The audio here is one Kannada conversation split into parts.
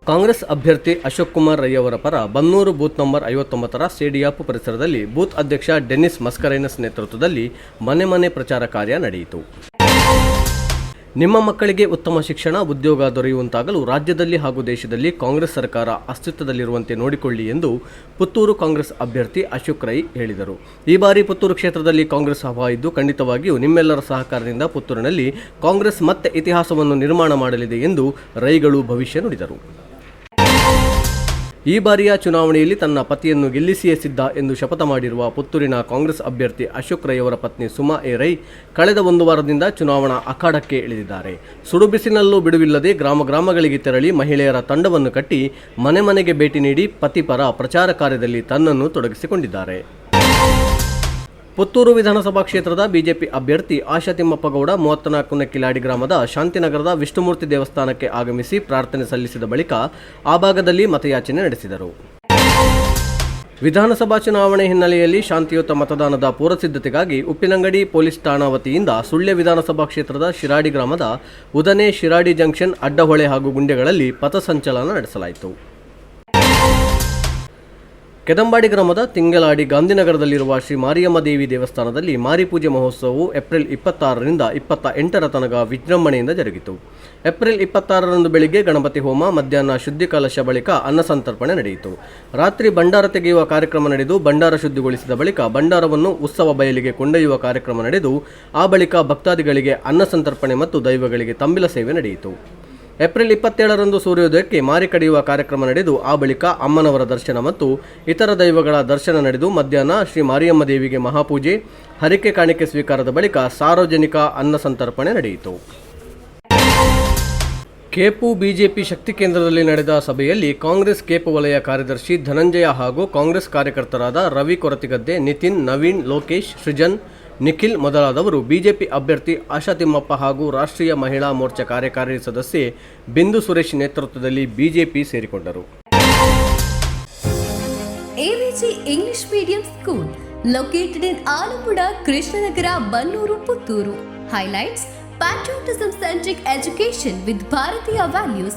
ಕಾಂಗ್ರೆಸ್ ಅಭ್ಯರ್ಥಿ ಅಶೋಕ್ ಕುಮಾರ್ ರೈ ಅವರ ಪರ ಬನ್ನೂರು ಬೂತ್ ನಂಬರ್ 59ರ ಸೇಡಿಯಾಪು ಪರಿಸರದಲ್ಲಿ ಬೂತ್ ಅಧ್ಯಕ್ಷ ಡೆನಿಸ್ ಮಸ್ಕರೈನಸ್ ನೇತೃತ್ವದಲ್ಲಿ ಮನೆ ಮನೆ ಪ್ರಚಾರ ಕಾರ್ಯ ನಡೆಯಿತು. ನಿಮ್ಮ ಮಕ್ಕಳಿಗೆ ಉತ್ತಮ ಶಿಕ್ಷಣ, ಉದ್ಯೋಗ ದೊರೆಯುವಂತಾಗಲು ರಾಜ್ಯದಲ್ಲಿ ಹಾಗೂ ದೇಶದಲ್ಲಿ ಕಾಂಗ್ರೆಸ್ ಸರ್ಕಾರ ಅಸ್ತಿತ್ವದಲ್ಲಿರುವಂತೆ ನೋಡಿಕೊಳ್ಳಿ ಎಂದು ಪುತ್ತೂರು ಕಾಂಗ್ರೆಸ್ ಅಭ್ಯರ್ಥಿ ಅಶೋಕ್ ರೈ ಹೇಳಿದರು. ಈ ಬಾರಿ ಪುತ್ತೂರು ಕ್ಷೇತ್ರದಲ್ಲಿ ಕಾಂಗ್ರೆಸ್ ಹವಾ ಇದ್ದು ಖಂಡಿತವಾಗಿಯೂ ನಿಮ್ಮೆಲ್ಲರ ಸಹಕಾರದಿಂದ ಪುತ್ತೂರಿನಲ್ಲಿ ಕಾಂಗ್ರೆಸ್ ಮತ್ತೆ ಇತಿಹಾಸವನ್ನು ನಿರ್ಮಾಣ ಮಾಡಲಿದೆ ಎಂದು ರೈಗಳು ಭವಿಷ್ಯ ನುಡಿದರು. ಈ ಬಾರಿಯ ಚುನಾವಣೆಯಲ್ಲಿ ತನ್ನ ಪತಿಯನ್ನು ಗೆಲ್ಲಿಸಿಯೇ ಸಿದ್ಧ ಎಂದು ಶಪಥ ಮಾಡಿರುವ ಪುತ್ತೂರಿನ ಕಾಂಗ್ರೆಸ್ ಅಭ್ಯರ್ಥಿ ಅಶೋಕ್ ರೈ ಅವರ ಪತ್ನಿ ಸುಮಾ ಎ ರೈ ಕಳೆದ ಒಂದು ವಾರದಿಂದ ಚುನಾವಣಾ ಅಖಾಡಕ್ಕೆ ಇಳಿದಿದ್ದಾರೆ. ಸುಡುಬಿಸಿನಲ್ಲೂ ಬಿಡುವಿಲ್ಲದೆ ಗ್ರಾಮಗಳಿಗೆ ತೆರಳಿ ಮಹಿಳೆಯರ ತಂಡವನ್ನು ಕಟ್ಟಿ ಮನೆ ಮನೆಗೆ ಭೇಟಿ ನೀಡಿ ಪತಿ ಪರ ಪ್ರಚಾರ ಕಾರ್ಯದಲ್ಲಿ ತನ್ನನ್ನು ತೊಡಗಿಸಿಕೊಂಡಿದ್ದಾರೆ. ಪುತ್ತೂರು ವಿಧಾನಸಭಾ ಕ್ಷೇತ್ರದ ಬಿಜೆಪಿ ಅಭ್ಯರ್ಥಿ ಆಶಾ ತಿಮ್ಮಪ್ಪಗೌಡ 34ನೇ ಕಿಲಾಡಿ ಗ್ರಾಮದ ಶಾಂತಿನಗರದ ವಿಷ್ಣುಮೂರ್ತಿ ದೇವಸ್ಥಾನಕ್ಕೆ ಆಗಮಿಸಿ ಪ್ರಾರ್ಥನೆ ಸಲ್ಲಿಸಿದ ಬಳಿಕ ಆ ಭಾಗದಲ್ಲಿ ಮತಯಾಚನೆ ನಡೆಸಿದರು. ವಿಧಾನಸಭಾ ಚುನಾವಣೆ ಹಿನ್ನೆಲೆಯಲ್ಲಿ ಶಾಂತಿಯುತ ಮತದಾನದ ಪೂರ್ವಸಿದ್ಧತೆಗಾಗಿ ಉಪ್ಪಿನಂಗಡಿ ಪೊಲೀಸ್ ಠಾಣಾ ವತಿಯಿಂದ ಸುಳ್ಯ ವಿಧಾನಸಭಾ ಕ್ಷೇತ್ರದ ಶಿರಾಡಿ ಗ್ರಾಮದ ಉದನೆ ಶಿರಾಡಿ ಜಂಕ್ಷನ್ ಅಡ್ಡಹೊಳೆ ಹಾಗೂ ಗುಂಡೆಗಳಲ್ಲಿ ಪಥಸಂಚಲನ ನಡೆಸಲಾಯಿತು. ಕೆದಂಬಾಡಿ ಗ್ರಾಮದ ತಿಂಗಲಾಡಿ ಗಾಂಧಿನಗರದಲ್ಲಿರುವ ಶ್ರೀ ಮಾರಿಯಮ್ಮ ದೇವಿ ದೇವಸ್ಥಾನದಲ್ಲಿ ಮಾರಿಪೂಜೆ ಮಹೋತ್ಸವವು ಏಪ್ರಿಲ್ 26ರಿಂದ 28ರ ತನಕ ವಿಜೃಂಭಣೆಯಿಂದ ಜರುಗಿತು. ಏಪ್ರಿಲ್ 26ರಂದು ಬೆಳಿಗ್ಗೆ ಗಣಪತಿ ಹೋಮ, ಮಧ್ಯಾಹ್ನ ಶುದ್ಧಿ ಕಲಶ ಬಳಿಕ ಅನ್ನಸಂತರ್ಪಣೆ ನಡೆಯಿತು. ರಾತ್ರಿ ಭಂಡಾರ ತೆಗೆಯುವ ಕಾರ್ಯಕ್ರಮ ನಡೆದು ಭಂಡಾರ ಶುದ್ಧಿಗೊಳಿಸಿದ ಬಳಿಕ ಭಂಡಾರವನ್ನು ಉತ್ಸವ ಬಯಲಿಗೆ ಕೊಂಡೊಯ್ಯುವ ಕಾರ್ಯಕ್ರಮ ನಡೆದು ಆ ಬಳಿಕ ಭಕ್ತಾದಿಗಳಿಗೆ ಅನ್ನಸಂತರ್ಪಣೆ ಮತ್ತು ದೈವಗಳಿಗೆ ತಂಬಿಲ ಸೇವೆ ನಡೆಯಿತು. ಏಪ್ರಿಲ್ 27ರಂದು ಸೂರ್ಯೋದಯಕ್ಕೆ ಮಾರಿ ಕಡಿಯುವ ಕಾರ್ಯಕ್ರಮ ನಡೆದು ಆ ಬಳಿಕ ಅಮ್ಮನವರ ದರ್ಶನ ಮತ್ತು ಇತರ ದೈವಗಳ ದರ್ಶನ ನಡೆದು ಮಧ್ಯಾಹ್ನ ಶ್ರೀ ಮಾರಿಯಮ್ಮ ದೇವಿಗೆ ಮಹಾಪೂಜೆ, ಹರಿಕೆ ಕಾಣಿಕೆ ಸ್ವೀಕಾರದ ಬಳಿಕ ಸಾರ್ವಜನಿಕ ಅನ್ನಸಂತರ್ಪಣೆ ನಡೆಯಿತು. ಕೇಪು ಬಿಜೆಪಿ ಶಕ್ತಿ ಕೇಂದ್ರದಲ್ಲಿ ನಡೆದ ಸಭೆಯಲ್ಲಿ ಕಾಂಗ್ರೆಸ್ ಕೇಪು ವಲಯ ಕಾರ್ಯದರ್ಶಿ ಧನಂಜಯ ಹಾಗೂ ಕಾಂಗ್ರೆಸ್ ಕಾರ್ಯಕರ್ತರಾದ ರವಿ ಕೊರತಿಗದ್ದೆ, ನಿತಿನ್, ನವೀನ್, ಲೋಕೇಶ್, ಸೃಜನ್, ನಿಖಿಲ್ ಮೊದಲಾದವರು ಬಿಜೆಪಿ ಅಭ್ಯರ್ಥಿ ಆಶಾ ತಿಮ್ಮಪ್ಪ ಹಾಗೂ ರಾಷ್ಟ್ರೀಯ ಮಹಿಳಾ ಮೋರ್ಚಾ ಕಾರ್ಯಕಾರಿ ಸದಸ್ಯೆ ಬಿಂದು ಸುರೇಶ್ ನೇತೃತ್ವದಲ್ಲಿ ಬಿಜೆಪಿ ಸೇರಿಕೊಂಡರು. AVG English medium school located in Alankar, Krishnanagara, Mangaluru, Puttur. Highlights: patriotism centric education with Bharatiya values.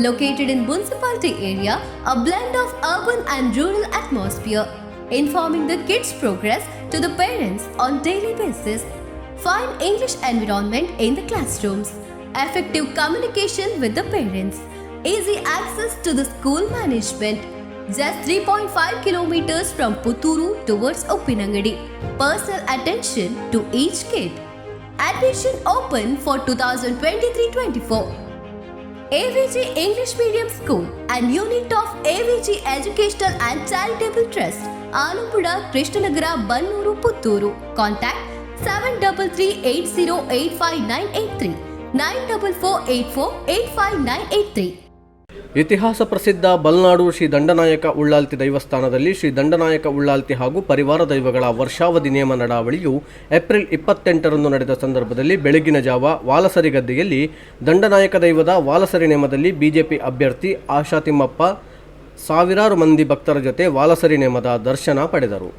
Located in municipality area, a blend of urban and rural atmosphere. Informing the kids' progress to the parents on daily basis. Fine English environment in the classrooms. Effective communication with the parents. Easy access to the school management. Just 3.5 kilometers from Puttur towards Uppinangady. Personal attention to each kid. Admission open for 2023-24. AVG English Medium School and unit of AVG Educational and Charitable Trust, Alankar, Krishnanagara, Mangaluru, Puttur. Contact 7338085983 9448485983. ಇತಿಹಾಸ ಪ್ರಸಿದ್ಧ ಬಲ್ನಾಡು ಶ್ರೀ ದಂಡನಾಯಕ ಉಳ್ಳಾಲ್ತಿ ದೈವಸ್ಥಾನದಲ್ಲಿ ಶ್ರೀ ದಂಡನಾಯಕ ಉಳ್ಳಾಲ್ತಿ ಹಾಗೂ ಪರಿವಾರ ದೈವಗಳ ವರ್ಷಾವಧಿ ನೇಮ ನಡಾವಳಿಯು ಏಪ್ರಿಲ್ 28ರಂದು ನಡೆದ ಸಂದರ್ಭದಲ್ಲಿ ಬೆಳಗಿನ ಜಾವ ವಾಲಸರಿ ಗದ್ದೆಯಲ್ಲಿ ದಂಡನಾಯಕ ದೈವದ ವಾಲಸರಿ ನೇಮದಲ್ಲಿ ಬಿಜೆಪಿ ಅಭ್ಯರ್ಥಿ ಆಶಾ ತಿಮ್ಮಪ್ಪ ಸಾವಿರಾರು ಮಂದಿ ಭಕ್ತರ ಜೊತೆ ವಾಲಸರಿ ನೇಮದ ದರ್ಶನ ಪಡೆದರು.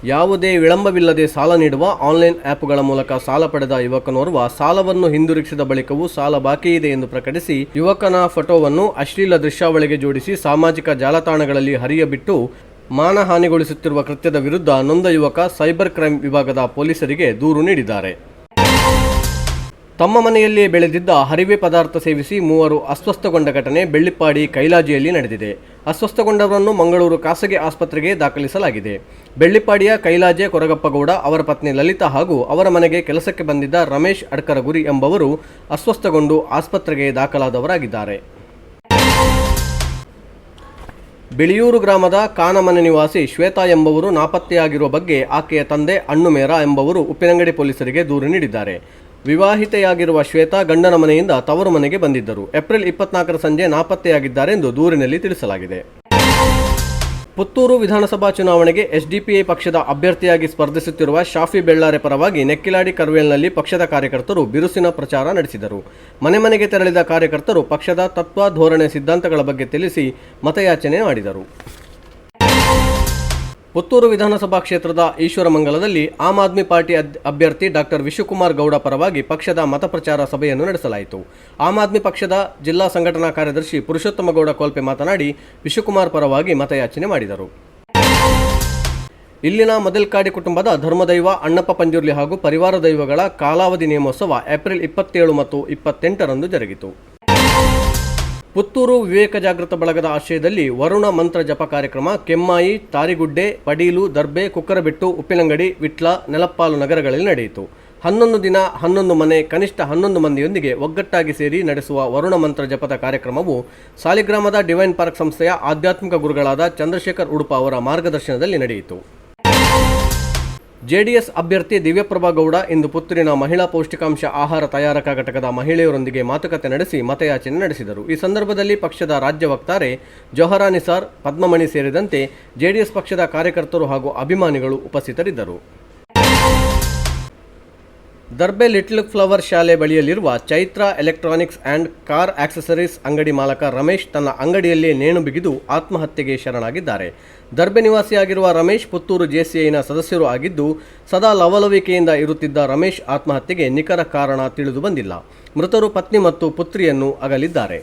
ಯಾವುದೇ ವಿಳಂಬವಿಲ್ಲದೆ ಸಾಲ ನೀಡುವ ಆನ್ಲೈನ್ ಆ್ಯಪ್ಗಳ ಮೂಲಕ ಸಾಲ ಪಡೆದ ಯುವಕನೋರ್ವ ಸಾಲವನ್ನು ಹಿಂದಿರುಗಿಸಿದ ಬಳಿಕವೂ ಸಾಲ ಬಾಕಿಯಿದೆ ಎಂದು ಪ್ರಕಟಿಸಿ ಯುವಕನ ಫೋಟೋವನ್ನು ಅಶ್ಲೀಲ ದೃಶ್ಯಾವಳಿಗೆ ಜೋಡಿಸಿ ಸಾಮಾಜಿಕ ಜಾಲತಾಣಗಳಲ್ಲಿ ಹರಿಯಬಿಟ್ಟು ಮಾನಹಾನಿಗೊಳಿಸುತ್ತಿರುವ ಕೃತ್ಯದ ವಿರುದ್ಧ ನೊಂದ ಯುವಕ ಸೈಬರ್ ಕ್ರೈಂ ವಿಭಾಗದ ಪೊಲೀಸರಿಗೆ ದೂರು ನೀಡಿದ್ದಾರೆ. ತಮ್ಮ ಮನೆಯಲ್ಲಿಯೇ ಬೆಳೆದಿದ್ದ ಹರಿವೆ ಪದಾರ್ಥ ಸೇವಿಸಿ ಮೂವರು ಅಸ್ವಸ್ಥಗೊಂಡ ಘಟನೆ ಬೆಳ್ಳಿಪ್ಪಾಡಿ ಕೈಲಾಜಿಯಲ್ಲಿ ನಡೆದಿದೆ. ಅಸ್ವಸ್ಥಗೊಂಡವರನ್ನು ಮಂಗಳೂರು ಖಾಸಗಿ ಆಸ್ಪತ್ರೆಗೆ ದಾಖಲಿಸಲಾಗಿದೆ. ಬೆಳ್ಳಿಪ್ಪಾಡಿಯ ಕೈಲಾಜೆ ಕೊರಗಪ್ಪಗೌಡ, ಅವರ ಪತ್ನಿ ಲಲಿತಾ ಹಾಗೂ ಅವರ ಮನೆಗೆ ಕೆಲಸಕ್ಕೆ ಬಂದಿದ್ದ ರಮೇಶ್ ಅಡ್ಕರಗುರಿ ಎಂಬವರು ಅಸ್ವಸ್ಥಗೊಂಡು ಆಸ್ಪತ್ರೆಗೆ ದಾಖಲಾದವರಾಗಿದ್ದಾರೆ. ಬಿಳಿಯೂರು ಗ್ರಾಮದ ಕಾನಮನೆ ನಿವಾಸಿ ಶ್ವೇತಾ ಎಂಬವರು ನಾಪತ್ತೆಯಾಗಿರುವ ಬಗ್ಗೆ ಆಕೆಯ ತಂದೆ ಅಣ್ಣುಮೇರ ಎಂಬವರು ಉಪ್ಪಿನಂಗಡಿ ಪೊಲೀಸರಿಗೆ ದೂರು ನೀಡಿದ್ದಾರೆ. ವಿವಾಹಿತೆಯಾಗಿರುವ ಶ್ವೇತಾ ಗಂಡನ ಮನೆಯಿಂದ ತವರು ಮನೆಗೆ ಬಂದಿದ್ದರು. ಏಪ್ರಿಲ್ 24ರ ಸಂಜೆ ನಾಪತ್ತೆಯಾಗಿದ್ದಾರೆ ಎಂದು ದೂರಿನಲ್ಲಿ ತಿಳಿಸಲಾಗಿದೆ. ಪುತ್ತೂರು ವಿಧಾನಸಭಾ ಚುನಾವಣೆಗೆ ಎಸ್ಡಿಪಿಐ ಪಕ್ಷದ ಅಭ್ಯರ್ಥಿಯಾಗಿ ಸ್ಪರ್ಧಿಸುತ್ತಿರುವ ಶಾಫಿ ಬೆಳ್ಳಾರೆ ಪರವಾಗಿ ನೆಕ್ಕಿಲಾಡಿ ಕರ್ವೇಲ್ನಲ್ಲಿ ಪಕ್ಷದ ಕಾರ್ಯಕರ್ತರು ಬಿರುಸಿನ ಪ್ರಚಾರ ನಡೆಸಿದರು. ಮನೆ ಮನೆಗೆ ತೆರಳಿದ ಕಾರ್ಯಕರ್ತರು ಪಕ್ಷದ ತತ್ವ, ಧೋರಣೆ, ಸಿದ್ಧಾಂತಗಳ ಬಗ್ಗೆ ತಿಳಿಸಿ ಮತಯಾಚನೆ ಮಾಡಿದರು. ಪುತ್ತೂರು ವಿಧಾನಸಭಾ ಕ್ಷೇತ್ರದ ಈಶ್ವರಮಂಗಲದಲ್ಲಿ ಆಮ್ ಆದ್ಮಿ ಪಾರ್ಟಿ ಅಭ್ಯರ್ಥಿ ಡಾಕ್ಟರ್ ವಿಶ್ವಕುಮಾರ್ ಗೌಡ ಪರವಾಗಿ ಪಕ್ಷದ ಮತಪ್ರಚಾರ ಸಭೆಯನ್ನು ನಡೆಸಲಾಯಿತು. ಆಮ್ ಆದ್ಮಿ ಪಕ್ಷದ ಜಿಲ್ಲಾ ಸಂಘಟನಾ ಕಾರ್ಯದರ್ಶಿ ಪುರುಷೋತ್ತಮಗೌಡ ಕೋಲ್ಪೆ ಮಾತನಾಡಿ ವಿಶ್ವಕುಮಾರ್ ಪರವಾಗಿ ಮತಯಾಚನೆ ಮಾಡಿದರು. ಇಲ್ಲಿನ ಮದಲ್ಕಾಡಿ ಕುಟುಂಬದ ಧರ್ಮದೈವ ಅಣ್ಣಪ್ಪ ಪಂಜುರ್ಲಿ ಹಾಗೂ ಪರಿವಾರ ದೈವಗಳ ಕಾಲಾವಧಿ ನೇಮೋತ್ಸವ ಏಪ್ರಿಲ್ 27 ಮತ್ತು 28ರಂದು ಜರುಗಿತು. ಪುತ್ತೂರು ವಿವೇಕ ಜಾಗೃತ ಬಳಗದ ಆಶ್ರಯದಲ್ಲಿ ವರುಣ ಮಂತ್ರ ಜಪ ಕಾರ್ಯಕ್ರಮ ಕೆಮ್ಮಾಯಿ, ತಾರಿಗುಡ್ಡೆ, ಪಡೀಲು, ದರ್ಬೆ, ಕುಕ್ಕರಬೆಟ್ಟು, ಉಪ್ಪಿನಂಗಡಿ, ವಿಟ್ಲ, ನೆಲಪ್ಪಾಲು ನಗರಗಳಲ್ಲಿ ನಡೆಯಿತು. 11 ದಿನ 11 ಮನೆ ಕನಿಷ್ಠ 11 ಮಂದಿಯೊಂದಿಗೆ ಒಗ್ಗಟ್ಟಾಗಿ ಸೇರಿ ನಡೆಸುವ ವರುಣ ಮಂತ್ರ ಜಪದ ಕಾರ್ಯಕ್ರಮವು ಸಾಲಿಗ್ರಾಮದ ಡಿವೈನ್ ಪಾರ್ಕ್ ಸಂಸ್ಥೆಯ ಆಧ್ಯಾತ್ಮಿಕ ಗುರುಗಳಾದ ಚಂದ್ರಶೇಖರ್ ಉಡುಪ ಅವರ ಮಾರ್ಗದರ್ಶನದಲ್ಲಿ ನಡೆಯಿತು. ಜೆಡಿಎಸ್ ಅಭ್ಯರ್ಥಿ ದಿವ್ಯಪ್ರಭಾ ಗೌಡ ಇಂದು ಪುತ್ತೂರಿನ ಮಹಿಳಾ ಪೌಷ್ಟಿಕಾಂಶ ಆಹಾರ ತಯಾರಕ ಘಟಕದ ಮಹಿಳೆಯರೊಂದಿಗೆ ಮಾತುಕತೆ ನಡೆಸಿ ಮತಯಾಚನೆ ನಡೆಸಿದರು. ಈ ಸಂದರ್ಭದಲ್ಲಿ ಪಕ್ಷದ ರಾಜ್ಯ ವಕ್ತಾರೆ ಜೋಹರಾ ನಿಸಾರ್, ಪದ್ಮಮಣಿ ಸೇರಿದಂತೆ ಜೆಡಿಎಸ್ ಪಕ್ಷದ ಕಾರ್ಯಕರ್ತರು ಹಾಗೂ ಅಭಿಮಾನಿಗಳು ಉಪಸ್ಥಿತರಿದ್ದರು. ದರ್ಬೆ ಲಿಟ್ಲ್ ಫ್ಲವರ್ ಶಾಲೆ ಬಳಿಯಲ್ಲಿರುವ Chaitra electronics and car accessories ಅಂಗಡಿ ಮಾಲಕ ರಮೇಶ್ ತನ್ನ ಅಂಗಡಿಯಲ್ಲೇ ನೇಣು ಬಿಗಿದು ಆತ್ಮಹತ್ಯೆಗೆ ಶರಣಾಗಿದ್ದಾರೆ. ದರ್ಬೆ ನಿವಾಸಿಯಾಗಿರುವ ರಮೇಶ್ ಪುತ್ತೂರು ಜೆಸಿಐನ ಸದಸ್ಯರು ಆಗಿದ್ದು, ಸದಾ ಲವಲವಿಕೆಯಿಂದ ಇರುತ್ತಿದ್ದ ರಮೇಶ್ ಆತ್ಮಹತ್ಯೆಗೆ ನಿಖರ ಕಾರಣ ತಿಳಿದು ಬಂದಿಲ್ಲ. ಮೃತರು ಪತ್ನಿ ಮತ್ತು ಪುತ್ರಿಯನ್ನು ಅಗಲಿದ್ದಾರೆ.